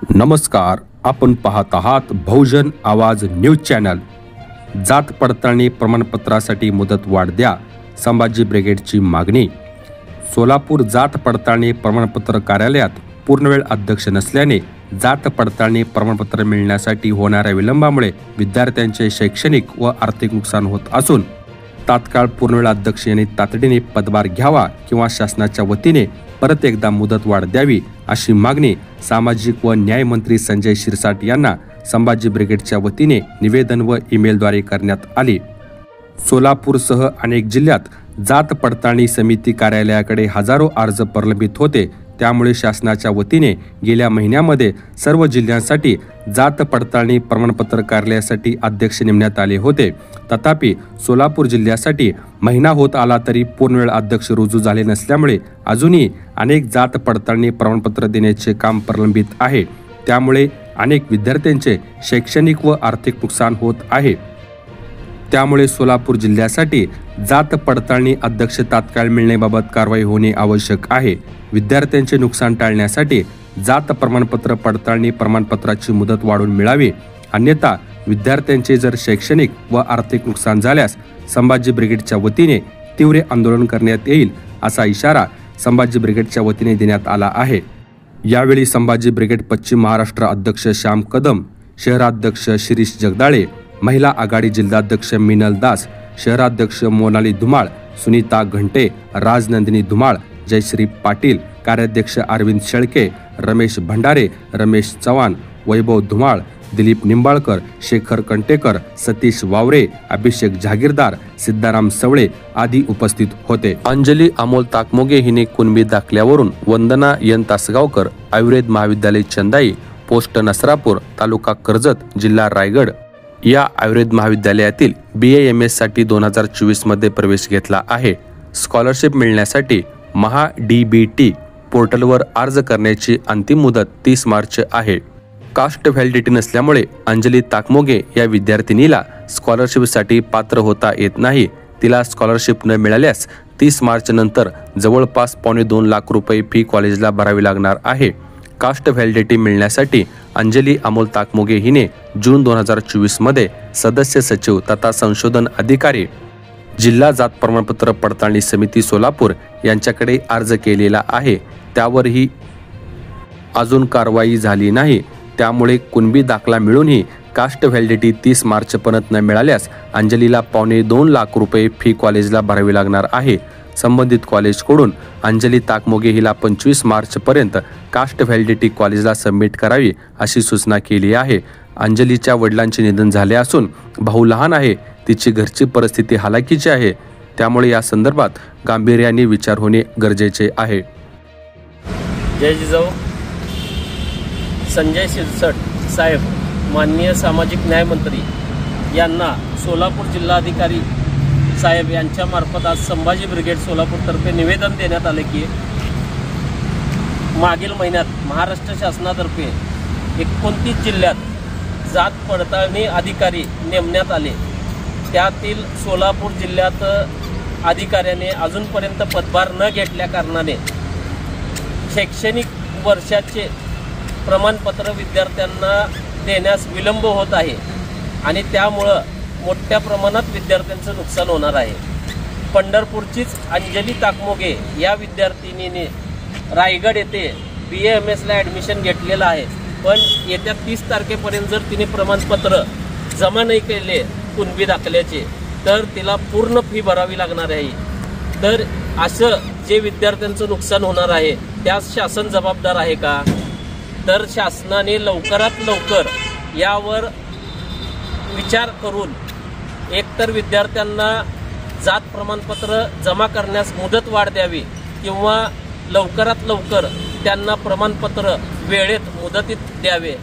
नमस्कार, आपण पाहत आहात बहुजन आवाज न्यूज चॅनल। जात पडताळणी प्रमाणपत्रासाठी मुदत वाढ द्या, संभाजी ब्रिगेडची मागणी। सोलापूर जात पडताळणी प्रमाणपत्र कार्यालयात पूर्णवेळ अध्यक्ष नसल्याने जात पडताळणी प्रमाणपत्र मिळण्यासाठी होणाऱ्या विलंबामुळे विद्यार्थ्यांचे शैक्षणिक व आर्थिक नुकसान होत असून तात्काळ पूर्णवेळ अध्यक्ष यांनी तातडीने पदभार घ्यावा किंवा शासनाच्या वतीने परत एकदा मुदत वाढ द्यावी अशी मागणी सामाजिक व न्याय मंत्री संजय शिरसाट यांना संभाजी ब्रिगेडच्या वतीने निवेदन व ईमेलद्वारे करण्यात आले। सोलापूरसह अनेक जिल्ह्यात जात पडताळणी समिती कार्यालयाकडे हजारो अर्ज प्रलंबित होते, त्यामुळे शासनाच्या वतीने गेल्या महिन्यामध्ये सर्व जिल्ह्यांसाठी जात पडताळणी प्रमाणपत्र कार्यालयासाठी अध्यक्ष नेमण्यात आले होते। तथापि सोलापूर जिल्ह्यासाठी महिना होत आला तरी पूर्णवेळ अध्यक्ष रुजू झाले नसल्यामुळे अजूनही अनेक जात पडताळणी प्रमाणपत्र देण्याचे काम प्रलंबित आहे। त्यामुळे अनेक विद्यार्थ्यांचे शैक्षणिक व आर्थिक नुकसान होत आहे। त्यामुळे सोलापूर जिल्ह्यासाठी जात पडताळणी अध्यक्ष तात्काळ मिळण्याबाबत कारवाई होणे आवश्यक आहे। विद्यार्थ्यांचे नुकसान टाळण्यासाठी जात प्रमाणपत्र पडताळणी प्रमाणपत्राची मुदत वाढवून मिळावी, अन्यथा विद्यार्थ्यांचे जर शैक्षणिक व आर्थिक नुकसान झाल्यास संभाजी ब्रिगेडच्या वतीने तीव्र आंदोलन करण्यात येईल असा इशारा संभाजी ब्रिगेडच्या वतीने देण्यात आला आहे। यावेळी संभाजी ब्रिगेड पश्चिम महाराष्ट्र अध्यक्ष श्याम कदम, शहराध्यक्ष शिरीष जगदाळे, महिला आघाडी जिल्हाध्यक्ष मिनल दास, शहराध्यक्ष मोनाली धुमाळ, सुनीता घंटे, राजनंदिनी धुमाळ, जयश्री पाटील, कार्याध्यक्ष अरविंद शेळके, रमेश भंडारे, रमेश चव्हाण, वैभव धुमाळ, दिलीप निंबाळकर, शेखर कंटेकर, सतीश वावरे, अभिषेक जहागीरदार, सिद्धाराम सवळे आदी उपस्थित होते। अंजली अमोल ताकमोगे हिने कुणबी दाखल्यावरून वंदना यन तासगावकर, आयुर्वेद महाविद्यालय चंदाई, पोस्ट नसरापूर, तालुका कर्जत, जिल्हा रायगड या आयुर्वेद महाविद्यालयातील BA-MS साठी 2024 मध्ये प्रवेश घेतला आहे। स्कॉलरशिप मिळण्यासाठी महा DBT पोर्टलवर अर्ज करण्याची अंतिम मुदत 30 मार्च आहे। कास्ट व्हॅलिडिटी नसल्यामुळे अंजली ताकमोगे या विद्यार्थिनीला स्कॉलरशिपसाठी पात्र होता येत नाही। तिला स्कॉलरशिप न मिळाल्यास 30 मार्च नंतर जवळपास $2.25 लाख फी कॉलेजला भरावी लागणार आहे। कास्ट व्हॅलिडिटी मिळण्यासाठी अंजली अमोल ताकमोगे हिने जून 2024 मध्ये सदस्य सचिव तथा संशोधन अधिकारी जिल्हा जात प्रमाणपत्र पडताळणी समिती सोलापूर यांच्याकडे अर्ज केलेला आहे। त्यावरही अजून कारवाई झाली नाही। त्यामुळे कुणबी दाखला मिळूनही कास्ट व्हॅलिडिटी 30 मार्च पर्यंत न मिळाल्यास अंजलीला $2.25 लाख फी कॉलेजला भरावी लागणार आहे। संबंधित कॉलेजकडून अंजली ताकमोगे हिला 25 मार्च पर्यंत कास्ट व्हॅलिडिटी कॉलेजला सबमिट करावी अशी सूचना केली आहे। अंजलीच्या वडिलांचे निधन झाले असून भाऊ लहान आहे, तिची घरची परिस्थिती हालाकीची आहे, त्यामुळे या संदर्भात गांभीर्याने विचार होणे गरजेचे आहे। जय जिजाऊ। संजय शिरसाट साहेब माननीय सामाजिक न्याय मंत्री यांना सोलापूर जिल्हाधिकारी साहेब यांच्या मार्फत आज संभाजी ब्रिगेड सोलापूरतर्फे निवेदन देण्यात आले की मागील महिन्यात महाराष्ट्र शासनातर्फे 29 जिल्ह्यात जात पडताळणी अधिकारी नेमण्यात आले। त्यातील सोलापूर जिल्ह्यात अधिकाऱ्याने अजूनपर्यंत पदभार न घेतल्या कारणाने शैक्षणिक वर्षाचे प्रमाणपत्र विद्यार्थ्यांना देण्यास विलंब होत आहे आणि त्यामुळं मोठ्या प्रमाणात विद्यार्थ्यांचं नुकसान होणार आहे। पंढरपूरचीच अंजली ताकमोगे या विद्यार्थिनीने रायगड येथे BA-MS ला ॲडमिशन घेतलेलं आहे, पण येत्या 30 तारखेपर्यंत जर तिने प्रमाणपत्र जमा नाही केले कुणबी दाखल्याचे तर तिला पूर्ण फी भरावी लागणार आहे। तर असं जे विद्यार्थ्यांचं नुकसान होणार आहे त्यास शासन जबाबदार आहे का? तर शासनाने लवकरात लवकर यावर विचार करून एकतर विद्यार्थ्यांना जात प्रमाणपत्र जमा करण्यास मुदत वाढ द्यावी किंवा लवकरात लवकर त्यांना प्रमाणपत्र वेळेत मुदतीत द्यावे,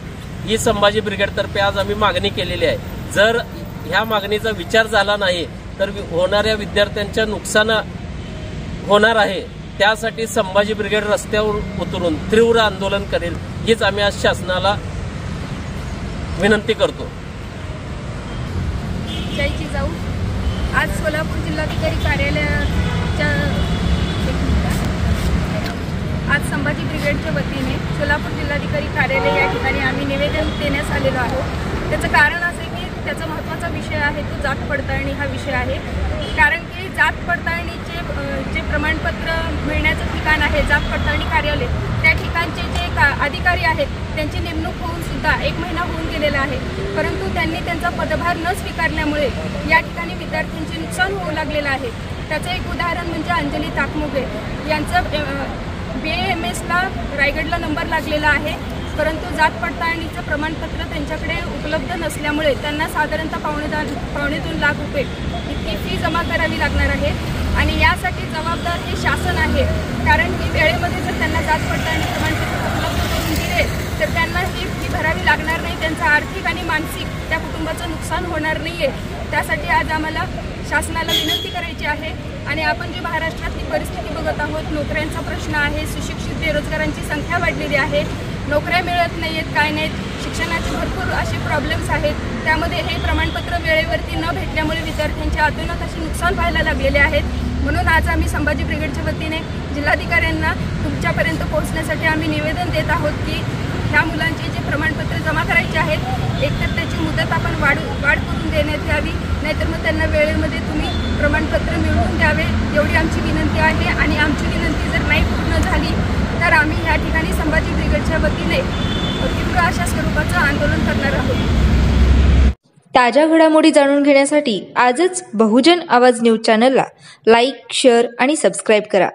ही संभाजी ब्रिगेडतर्फे आज आम्ही मागणी केलेली आहे। जर ह्या मागणीचा विचार झाला नाही तर होणाऱ्या विद्यार्थ्यांच्या नुकसान होणार आहे। त्यासाठी संभाजी ब्रिगेड रस्त्यावर उतरून तीव्र आंदोलन करेल, हीच आम्ही आज शासनाला विनंती करतो। जय जिजाऊ। आज सोलापूर जिल्हाधिकारी कार्यालयाच्या आज संभाजी ब्रिगेडच्या वतीने सोलापूर जिल्हाधिकारी कार्यालय या ठिकाणी आम्ही निवेदन देण्यास आलेलो आहोत। त्याचं कारण असं आहे की त्याचा महत्त्वाचा विषय आहे तो जात पडताळणी हा विषय आहे। कारण की जात पडताळणीचे जे प्रमाणपत्र मिळण्याचं ठिकाण आहे जात पडताळणी कार्यालय, त्या ठिकाणचे जे अधिकारी आहेत त्यांची नेमणूक होऊन सुद्धा 1 महिना होऊन गेलेला आहे, परंतु त्यांनी त्यांचा पदभार न स्वीकारल्यामुळे या ठिकाणी विद्यार्थ्यांचे नुकसान होऊ लागलेलं आहे। त्याचं एक उदाहरण म्हणजे अंजली ताकमुगे यांचं BAMSला रायगडला नंबर लागलेला आहे, परंतु जात पडताळणीचं प्रमाणपत्र त्यांच्याकडे उपलब्ध नसल्यामुळे त्यांना साधारणतः पावणे 2 लाख रुपये इतकी फी जमा करावी लागणार आहे। आणि यासाठी जबाबदार हे शासन आहे, कारण की वेळेमध्ये जर त्यांना जात पडताळणी प्रमाणपत्र उपलब्ध करून दिले तर त्यांना ही फी भरावी लागणार नाही, त्यांचं आर्थिक आणि मानसिक त्या कुटुंबाचं नुकसान होणार नाही आहे। त्यासाठी आज आम्हाला शासनाला विनंती करायची आहे। आणि आपण जी महाराष्ट्रातली परिस्थिती बघत आहोत, नोकऱ्यांचा प्रश्न आहे, सुशिक्षित बेरोजगारांची संख्या वाढलेली आहे, नोकऱ्या मिळत नाही आहेत, काय नाहीत, शिक्षणाचे भरपूर असे प्रॉब्लेम्स आहेत। त्यामध्ये हे प्रमाणपत्र वेळेवरती न भेटल्यामुळे विद्यार्थ्यांचे अतोनात असे नुकसान व्हायला लागलेले आहेत। म्हणून आज आम्ही संभाजी ब्रिगेडच्या वतीने जिल्हाधिकाऱ्यांना तुमच्यापर्यंत पोहोचण्यासाठी आम्ही निवेदन देत आहोत की ह्या मुलांचे जे प्रमाणपत्र जमा करायचे आहेत एकतर त्याची मुदत आपण वाढ करून देण्यात यावी, नाहीतर मग त्यांना वेळेमध्ये तुम्ही प्रमाणपत्र मिळवून द्यावे एवढी आमची विनंती आहे। आणि आमची विनंती जर नाही पूर्ण झाली तर आम्ही या ठिकाणी संभाजी ब्रिगेडच्या वतीने तीव्र अशा स्वरूपाचं आंदोलन करणार आहोत। ताज्या घडामोडी जाणून घेण्यासाठी आजच बहुजन आवाज न्यूज चॅनलला लाईक, शेअर आणि सबस्क्राईब करा।